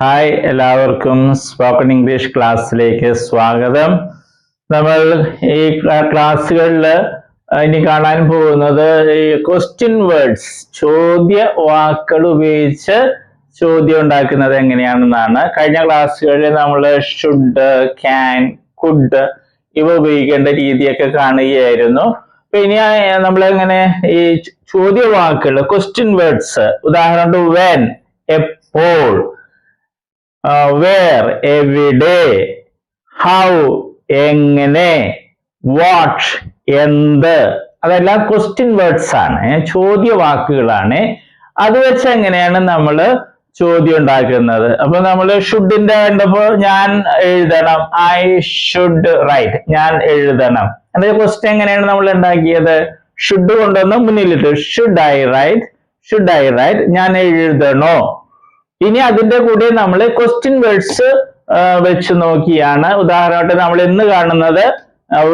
Hi, എല്ലാവർക്കും spoken English ക്ലാസ്സിലേക്ക് സ്വാഗതം. നമ്മൾ ഈ ക്ലാസ്സുകളിൽ ഇനി കാണാൻ പോകുന്നത് ഈ ക്വസ്റ്റ്യൻ വേർഡ്സ്, ചോദ്യ വാക്കുകൾ ഉപയോഗിച്ച് ചോദ്യം ഉണ്ടാക്കുന്നത് എങ്ങനെയാണെന്നാണ്. കഴിഞ്ഞ ക്ലാസ്സുകളിൽ നമ്മൾ ഷുഡ്, ക്യാൻ, കുഡ് ഇവ ഉപയോഗിക്കേണ്ട രീതിയൊക്കെ കാണുകയായിരുന്നു. അപ്പൊ ഇനി നമ്മൾ എങ്ങനെ ഈ ചോദ്യവാക്കുകൾ, ക്വസ്റ്റ്യൻ വേർഡ്സ്, ഉദാഹരണം വെൻ, എപ്പോൾ, വേർ, എവിടെ, ഹൗ, എങ്ങനെ, വാട്ട്, എന്ത്, അതെല്ലാം ക്വസ്റ്റ്യൻ വേർഡ്സ് ആണ്, ചോദ്യവാക്കുകളാണ്. അത് വെച്ച് എങ്ങനെയാണ് നമ്മൾ ചോദ്യം ഉണ്ടാക്കുന്നത്. അപ്പൊ നമ്മൾ ഷുഡിന്റെ കണ്ടപ്പോ ഞാൻ എഴുതണം, ഐ ഷുഡ് റൈറ്റ്, ഞാൻ എഴുതണം. അതിന്റെ ക്വസ്റ്റ്യൻ എങ്ങനെയാണ് നമ്മൾ ഉണ്ടാക്കിയത്? ഷുഡ് കൊണ്ടുവന്ന് മുന്നിലിട്ട് should I write, should I write, ഞാൻ എഴുതണോ. ഇനി അതിന്റെ കൂടെ നമ്മൾ ക്വസ്റ്റ്യൻ വേർഡ്സ് വെച്ച് നോക്കിയാണ്. ഉദാഹരണമായിട്ട് നമ്മൾ ഇന്ന് കാണുന്നത്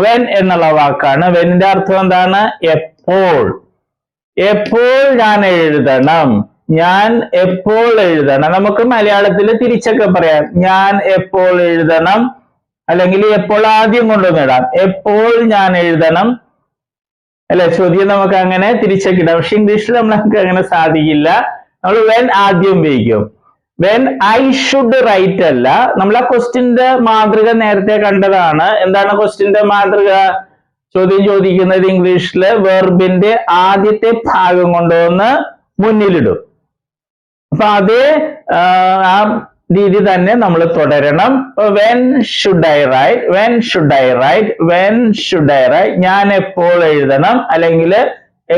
വെൻ എന്നുള്ള വാക്കാണ്. വെന്നിന്റെ അർത്ഥം എന്താണ്? എപ്പോൾ. എപ്പോൾ ഞാൻ എഴുതണം, ഞാൻ എപ്പോൾ എഴുതണം. നമുക്ക് മലയാളത്തിൽ തിരിച്ചൊക്കെ പറയാം, ഞാൻ എപ്പോൾ എഴുതണം, അല്ലെങ്കിൽ എപ്പോൾ ആദ്യം കൊണ്ടുവന്നിടാം, എപ്പോൾ ഞാൻ എഴുതണം, അല്ലെ? ചോദ്യം നമുക്ക് അങ്ങനെ തിരിച്ചൊക്കെ ഇടാം. പക്ഷെ ഇംഗ്ലീഷിൽ നമുക്ക് അങ്ങനെ സാധിക്കില്ല. നമ്മൾ വെൻ ആദ്യം ഉപയോഗിക്കും. വെൻ ഐ ഷുഡ് റൈറ്റ് അല്ല, നമ്മൾ ആ ക്വസ്റ്റ്യന്റെ മാതൃക നേരത്തെ കണ്ടതാണ്. എന്താണ് ക്വസ്റ്റ്യന്റെ മാതൃക? ചോദ്യം ചോദിക്കുന്നത് ഇംഗ്ലീഷില് വെർബിന്റെ ആദ്യത്തെ ഭാഗം കൊണ്ടുവന്ന് മുന്നിലിടും. അപ്പൊ അതേ ആ രീതി തന്നെ നമ്മൾ തുടരണം. When should I write, when should I write, when should I write, ഞാൻ എപ്പോൾ എഴുതണം, അല്ലെങ്കിൽ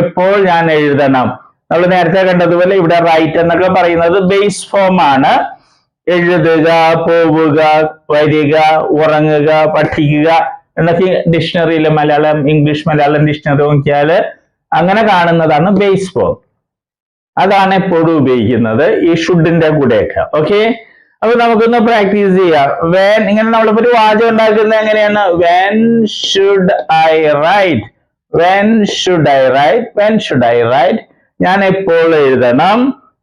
എപ്പോൾ ഞാൻ എഴുതണം. നമ്മൾ നേരത്തെ കണ്ടതുപോലെ ഇവിടെ റൈറ്റ് എന്നൊക്കെ പറയുന്നത് ബേസ് ഫോം ആണ്. എഴുതുക, പോവുക, വരിക, ഉറങ്ങുക, പഠിക്കുക എന്നൊക്കെ ഡിക്ഷണറിയിൽ മലയാളം, ഇംഗ്ലീഷ് മലയാളം ഡിക്ഷണറി നോക്കിയാല് അങ്ങനെ കാണുന്നതാണ് ബേസ് ഫോം. അതാണ് എപ്പോഴും ഉപയോഗിക്കുന്നത് ഈ ഷുഡിന്റെ കൂടെയൊക്കെ. ഓക്കെ, അപ്പൊ നമുക്കൊന്ന് പ്രാക്ടീസ് ചെയ്യാം. വെൻ, ഇങ്ങനെ നമ്മളിപ്പോ ഒരു വാചകം ഉണ്ടാക്കുന്നത് എങ്ങനെയാണ്? When should I write, when should I write, when should I write, ഞാൻ എപ്പോൾ എഴുതണം.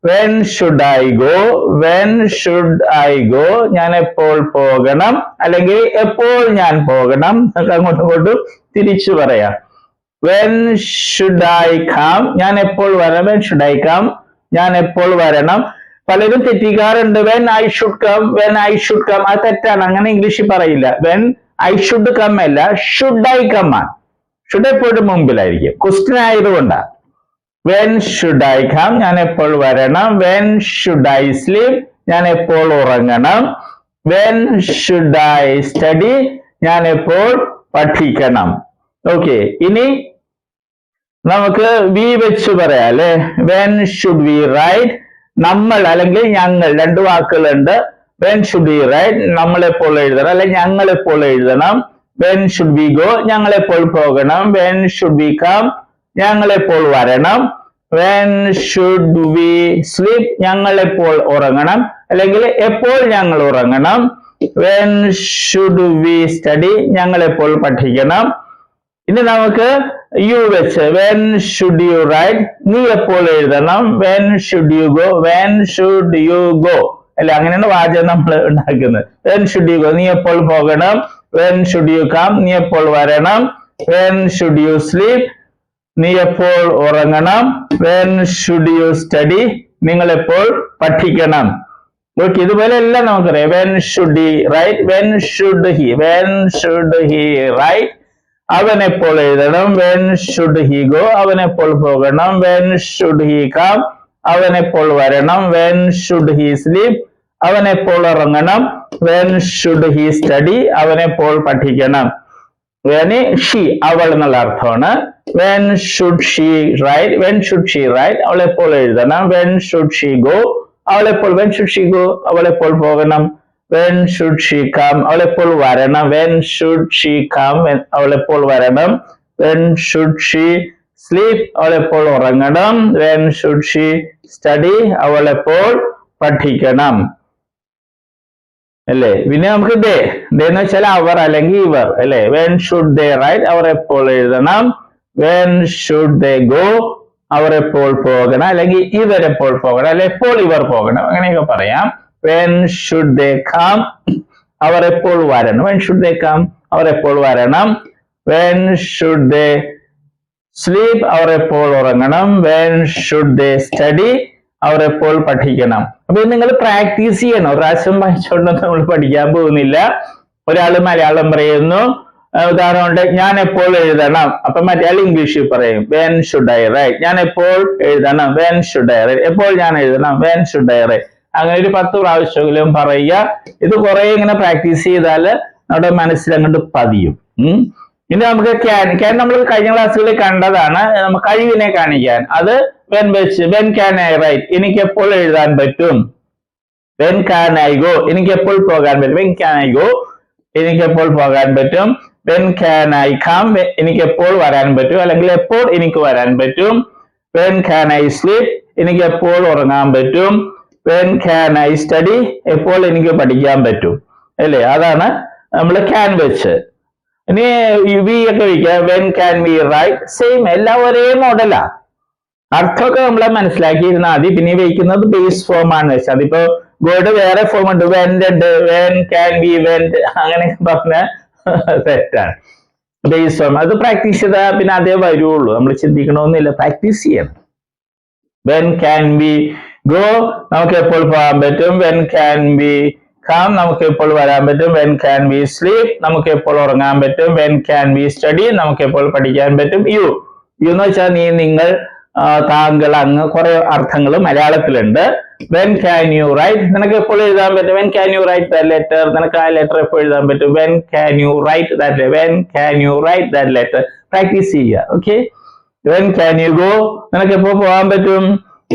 When should I go, when should I go, ഞാൻ എപ്പോൾ പോകണം, അല്ലെങ്കിൽ എപ്പോൾ ഞാൻ പോകണം. അങ്ങോട്ടും ഇങ്ങോട്ടും തിരിച്ചു പറയാം. വെൻ ഷുഡ് ഐ കം, ഞാൻ എപ്പോൾ വരണം. വെൻ ഷുഡ് ഐ കം, ഞാൻ എപ്പോൾ വരണം. പലരും തെറ്റിക്കാറുണ്ട്. When I should come, when I should come, അത് തെറ്റാണ്. അങ്ങനെ ഇംഗ്ലീഷിൽ പറയില്ല. വെൻ ഐ ഷുഡ് കം അല്ല, ഷുഡ് ഐ കം ആണ്. ഷുഡ് എപ്പോഴും മുമ്പിലായിരിക്കും, ക്വസ്റ്റ്യൻ ആയതുകൊണ്ടാണ്. വെൻ ഷുഡ് ഐ കം, ഞാൻ എപ്പോൾ വരണം. വെൻ ഷുഡ് ഐ സ്ലീപ്, ഞാൻ എപ്പോൾ ഉറങ്ങണം. വെൻ ഷുഡ് ഐ സ്റ്റഡി, ഞാൻ എപ്പോൾ പഠിക്കണം. ഓക്കെ, ഇനി നമുക്ക് വി വെച്ച് പറയാം അല്ലെ. വെൻ ഷുഡ് വി റൈറ്റ്, നമ്മൾ അല്ലെങ്കിൽ ഞങ്ങൾ, രണ്ട് വാക്കുകളുണ്ട്. വെൻ ഷുഡ് വി റൈറ്റ്, നമ്മൾ എപ്പോൾ എഴുതണം, അല്ലെ ഞങ്ങൾ എപ്പോൾ എഴുതണം. വെൻ ഷുഡ് വി ഗോ, ഞങ്ങൾ എപ്പോൾ പോകണം. വെൻ ഷുഡ് വി കം, ഞങ്ങൾ എപ്പോൾ വരണം. വെൻ ഷുഡ് വി സ്ലീപ്, ഞങ്ങൾ എപ്പോൾ ഉറങ്ങണം, അല്ലെങ്കിൽ എപ്പോൾ ഞങ്ങൾ ഉറങ്ങണം. വെൻ ഷുഡ് വി സ്റ്റഡി, ഞങ്ങൾ എപ്പോൾ പഠിക്കണം. ഇനി നമുക്ക് യു വെച്ച് വെൻ ഷുഡ് യു റൈറ്റ്, നീ എപ്പോൾ എഴുതണം. When should you go, when should you go, അല്ലെ? അങ്ങനെയാണ് വാചകം നമ്മൾ ഉണ്ടാക്കുന്നത്. വെൻ ഷുഡ് യു ഗോ, നീ എപ്പോൾ പോകണം. വെൻ ഷുഡ് യു കം, നീ എപ്പോൾ വരണം. വെൻ ഷുഡ് യു സ്ലീപ്, നീ എപ്പോൾ ഉറങ്ങണം. വെൻ ഷുഡ് യു സ്റ്റഡി, നിങ്ങൾ എപ്പോൾ പഠിക്കണം. ഓക്കെ, ഇതുപോലെ എല്ലാം നമുക്കറിയാം. When should he write, when should he, when should he write, അവൻ എപ്പോൾ എഴുതണം. വെൻ ഷുഡ് ഹി ഗോ, അവൻ എപ്പോൾ പോകണം. വെൻ ഷുഡ് ഹി കം, അവൻ എപ്പോൾ വരണം. വെൻ ഷുഡ് ഹി സ്ലീപ്, അവൻ എപ്പോൾ ഉറങ്ങണം. വെൻ ഷുഡ് ഹി സ്റ്റഡി, അവൻ എപ്പോൾ പഠിക്കണം. വെൻ ഷീ, അവൾ എന്നുള്ള അർത്ഥമാണ്. When should she write, when should she write, അവൾ എപ്പോൾ എഴുതണം. വെൻ ഷുഡ് ഷീ ഗോ, അവൾ എപ്പോൾ, വെൻ ഷുഡ് ഷീ ഗോ, അവൾ എപ്പോൾ പോകണം. വെൻ ഷുഡ് ഷീ കം, അവൾ എപ്പോൾ വരണം. വെൻ ഷുഡ് ഷീ കം, അവൾ എപ്പോൾ വരണം. വെൻ ഷുഡ് ഷീ സ്ലീപ്, അവൾ എപ്പോൾ ഉറങ്ങണം. വെൻ ഷുഡ് ഷീ സ്റ്റഡി, അവൾ എപ്പോൾ പഠിക്കണം. അല്ലേ? പിന്നെ നമുക്ക് ഡേ, ഡേ എന്ന് വെച്ചാൽ അവർ അല്ലെങ്കിൽ ഇവർ, അല്ലെ? വെൻ ഷുഡ് ദേ റൈറ്റ്, അവർ എപ്പോൾ എഴുതണം. വെൻ ഷുഡ് ദേ ഗോ, അവർ എപ്പോൾ പോകണം, അല്ലെങ്കിൽ ഇവരെപ്പോൾ പോകണം, അല്ലെ എപ്പോൾ ഇവർ പോകണം, അങ്ങനെയൊക്കെ പറയാം. when should they come, അവർ എപ്പോൾ വരണം. when should they come, അവർ എപ്പോൾ വരണം. when should they sleep, അവർ എപ്പോൾ ഉറങ്ങണം. when should they study, അവർ എപ്പോൾ പഠിക്കണം. അപ്പൊ നിങ്ങൾ പ്രാക്ടീസ് ചെയ്യണം. ഒരു പ്രാവശ്യം വായിച്ചുകൊണ്ടൊന്നും നമ്മൾ പഠിക്കാൻ പോകുന്നില്ല. ഒരാൾ മലയാളം പറയുന്നു, ഉദാഹരണം ഞാൻ എപ്പോൾ എഴുതണം, അപ്പൊ മറ്റേ ഇംഗ്ലീഷിൽ പറയും when should I write, ഞാൻ എപ്പോൾ എഴുതണം when should I write, എപ്പോൾ ഞാൻ എഴുതണം when should I write. അങ്ങനെ ഒരു 10 പ്രാവശ്യമെങ്കിലും പറയുക. ഇത് കുറെ ഇങ്ങനെ പ്രാക്ടീസ് ചെയ്താൽ നമ്മുടെ മനസ്സിൽ അങ്ങോട്ട് പതിയും. ഇനി നമുക്ക് ക്യാൻ നമ്മൾ കഴിഞ്ഞ ക്ലാസ്സുകളിൽ കണ്ടതാണ്, നമുക്ക് കഴിവിനെ കാണിക്കാൻ. അത് when വെച്ച് when can I write, എനിക്ക് എപ്പോൾ എഴുതാൻ പറ്റും. when can I go, എനിക്ക് എപ്പോൾ പോകാൻ പറ്റും. when can I go, എനിക്ക് എപ്പോൾ പോകാൻ പറ്റും. when can I come, എനിക്ക് എപ്പോൾ വരാൻ പറ്റും, അല്ലെങ്കിൽ എപ്പോൾ എനിക്ക് വരാൻ പറ്റും. when can I sleep, എനിക്ക് എപ്പോൾ ഉറങ്ങാൻ പറ്റും. when can I study, എപ്പോൾ എനിക്ക് പഠിക്കാൻ പറ്റും, അല്ലേ? അതാണ് നമ്മൾ can വെച്ച്. ഇനി വി ഒക്കെ വയ്ക്കുക when can we write, same, എല്ലാം ഒരേ മോഡലാ. അർത്ഥമൊക്കെ നമ്മളെ മനസ്സിലാക്കിയിരുന്നാൽ മതി. പിന്നെ വയ്ക്കുന്നത് ബേസ് ഫോം ആണ് വെച്ചാൽ, അതിപ്പോ വേർഡ് വേറെ ഫോം ഉണ്ട്, വെന്റ് ഉണ്ട്, when can we went, അങ്ങനെ പറഞ്ഞ തെറ്റാണ്. ബേസ് ഫോം അത് പ്രാക്ടീസ് ചെയ്താൽ പിന്നെ അതേ വരുള്ളൂ. നമ്മൾ ചിന്തിക്കണമെന്നില്ല, പ്രാക്ടീസ് ചെയ്യണം. when can we go, നമുക്ക് എപ്പോൾ പോകാൻ പറ്റും. when can we come, നമുക്ക് എപ്പോൾ വരാൻ പറ്റും. when can we sleep, നമുക്ക് എപ്പോൾ ഉറങ്ങാൻ പറ്റും. when can we study, നമുക്ക് എപ്പോൾ പഠിക്കാൻ പറ്റും. യു എന്ന് വെച്ചാൽ നീ, നിങ്ങൾ, താങ്കൾ, അങ്ങ്, കുറെ അർത്ഥങ്ങൾ മലയാളത്തിലുണ്ട്. when can you write, നിനക്ക് എപ്പോൾ എഴുതാൻ പറ്റും. when can you write that letter, നിനക്ക് ആ ലെറ്റർ എപ്പോൾ എഴുതാൻ പറ്റും. when can you write that letter, when can you write that letter, practice ചെയ്യുക. Okay. when can you go, നിനക്ക് എപ്പോൾ പോകാൻ പറ്റും.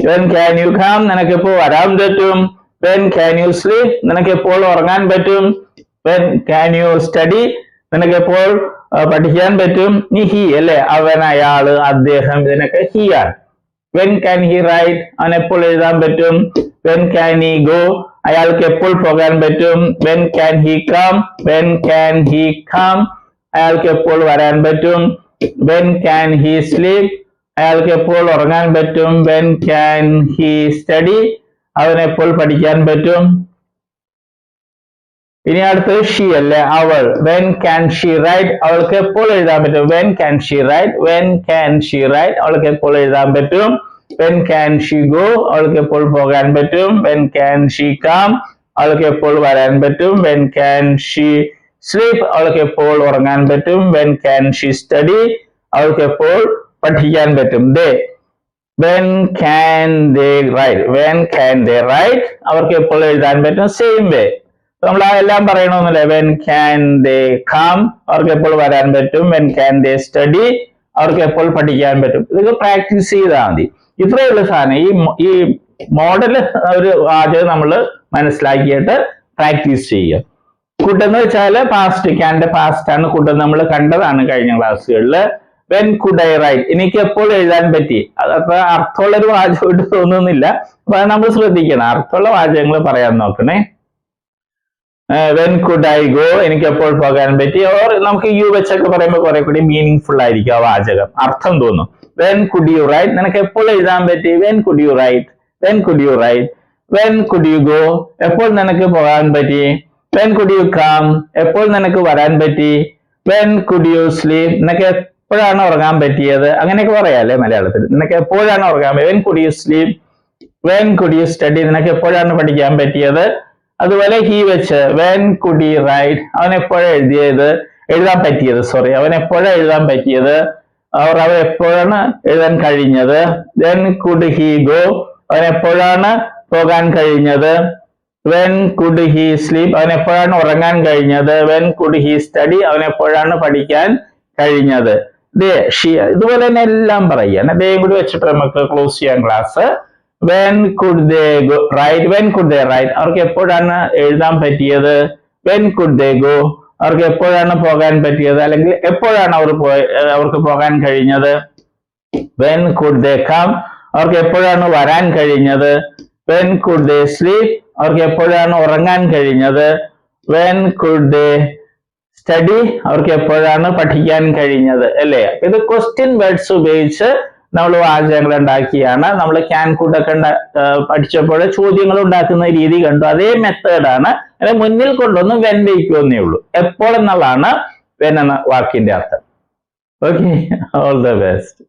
when can you come, നിനക്ക് എപ്പോൾ വരാൻ പറ്റും. when can you sleep, നിനക്ക് എപ്പോൾ ഉറങ്ങാൻ പറ്റും. when can you study, നിനക്ക് എപ്പോൾ പഠിക്കാൻ പറ്റും. ഹി അല്ലെ, അവൻ, അയാള്, അദ്ദേഹം, ഇതിനൊക്കെ ഹി ആണ്. when can he write, അവൻ എപ്പോൾ എഴുതാൻ പറ്റും. when can he go, അയാൾക്ക് എപ്പോൾ പോകാൻ പറ്റും. when can he come, when can he come, അയാൾക്ക് എപ്പോൾ വരാൻ പറ്റും. when can he sleep, അയാൾക്ക് എപ്പോൾ ഉറങ്ങാൻ പറ്റും. when can he study, അവൻ എപ്പോൾ പഠിക്കാൻ പറ്റും. ഇനി അടുത്തത് ഷീ അല്ലെ, അവൾ. when can she write, അവൾക്ക് എപ്പോൾ എഴുതാൻ പറ്റും. when can she write, when can she write, അവൾക്ക് എപ്പോൾ എഴുതാൻ പറ്റും. when can she go, അവൾക്ക് എപ്പോൾ പോകാൻ പറ്റും. when can she come, അവൾക്ക് എപ്പോൾ വരാൻ പറ്റും. when can she sleep, അവൾക്ക് എപ്പോൾ ഉറങ്ങാൻ പറ്റും. when can she study, അവൾക്ക് എപ്പോൾ പഠിക്കാൻ പറ്റും. when can they write, when can they write, അവർക്ക് എപ്പോൾ എഴുതാൻ പറ്റും. സെയിം വേ നമ്മൾ എല്ലാം പറയണമെന്നില്ല. when can they come, അവർക്ക് എപ്പോൾ വരാൻ പറ്റും. when can they study, അവർക്ക് എപ്പോൾ പഠിക്കാൻ പറ്റും. ഇതൊക്കെ പ്രാക്ടീസ് ചെയ്താൽ മതി. ഇത്രയുള്ള സാധനം ഈ മോഡല് ഒരു ആദ്യം നമ്മൾ മനസ്സിലാക്കിയിട്ട് പ്രാക്ടീസ് ചെയ്യുക. കുഡ് എന്ന് വെച്ചാൽ പാസ്റ്റ്, ക്യാൻ്റെ പാസ്റ്റ് ആണ്. കുഡ് നമ്മൾ കണ്ടതാണ് കഴിഞ്ഞ ക്ലാസ്സുകളിൽ. when could I write, എനിക്ക് എപ്പോൾ എഴുതാൻ പറ്റി. അതത്ര അർത്ഥമുള്ളൊരു വാചകമായിട്ട് തോന്നുന്നില്ല, അപ്പൊ നമ്മൾ ശ്രദ്ധിക്കണം, അർത്ഥമുള്ള വാചകങ്ങൾ പറയാൻ നോക്കണേ. when could I go, എനിക്ക് എപ്പോൾ പോകാൻ പറ്റി. ഓർ നമുക്ക് യു വെച്ചൊക്കെ പറയുമ്പോൾ കുറെ കൂടി മീനിങ് ഫുൾ ആയിരിക്കും ആ വാചകം, അർത്ഥം തോന്നും. when could you write, നിനക്ക് എപ്പോൾ എഴുതാൻ പറ്റി. when could you write, when could you write. when could you go, എപ്പോൾ നിനക്ക് പോകാൻ പറ്റി. when could you come, എപ്പോൾ നിനക്ക് വരാൻ പറ്റി. when could you sleep, നിനക്ക് എപ്പോഴാണ് ഉറങ്ങാൻ പറ്റിയത്. അങ്ങനെയൊക്കെ പറയാല്ലേ മലയാളത്തിൽ. നിനക്ക് എപ്പോഴാണ് ഉറങ്ങാൻ പറ്റിയത്. when could you sleep, when could you study, നിനക്ക് എപ്പോഴാണ് പഠിക്കാൻ പറ്റിയത്. അതുപോലെ ഹി വെച്ച് when could he write, അവൻ എപ്പോഴാണ് എഴുതാൻ പറ്റിയത്. അവൻ എപ്പോഴാണ് എഴുതാൻ പറ്റിയത്. അവൻ എപ്പോഴാണ് എഴുതാൻ കഴിഞ്ഞത്. when could he go, അവൻ എപ്പോഴാണ് പോകാൻ കഴിഞ്ഞത്. when could he sleep, അവൻ എപ്പോഴാണ് ഉറങ്ങാൻ കഴിഞ്ഞത്. when could he study, അവൻ എപ്പോഴാണ് പഠിക്കാൻ കഴിഞ്ഞത്. ഇതുപോലെ തന്നെ എല്ലാം പറയാൻ അതേം കൂടി വെച്ചിട്ട് നമുക്ക് ക്ലോസ് ചെയ്യാൻ class. when could they go write, when could they write, അവർക്ക് എപ്പോഴാണ് എഴുതാൻ പറ്റിയത്. when could they go, അവർക്ക് എപ്പോഴാണ് പോകാൻ പറ്റിയത്, അല്ലെങ്കിൽ എപ്പോഴാണ് അവർക്ക് പോകാൻ കഴിഞ്ഞത്. when could they come, അവർക്ക് എപ്പോഴാണ് വരാൻ കഴിഞ്ഞത്. when could they sleep, അവർക്ക് എപ്പോഴാണ് ഉറങ്ങാൻ കഴിഞ്ഞത്. when could they study, അവർക്ക് എപ്പോഴാണ് പഠിക്കാൻ കഴിഞ്ഞത്. അല്ലേ? ഇത് ക്വസ്റ്റ്യൻ വേർഡ്സ് ഉപയോഗിച്ച് നമ്മൾ വാചകങ്ങൾ ഉണ്ടാക്കിയാണ്. നമ്മൾ ക്യാൻ കുഡൊക്കെ പഠിച്ചപ്പോൾ ചോദ്യങ്ങൾ ഉണ്ടാക്കുന്ന രീതി കണ്ടു. അതേ മെത്തേഡാണ്. അതിനെ മുന്നിൽ കൊണ്ടൊന്നും വെൻ വയ്ക്കുമെന്നേ ഉള്ളൂ. എപ്പോൾ എന്നുള്ളതാണ് വെൻ എന്ന വാക്കിന്റെ അർത്ഥം. Okay, all the best.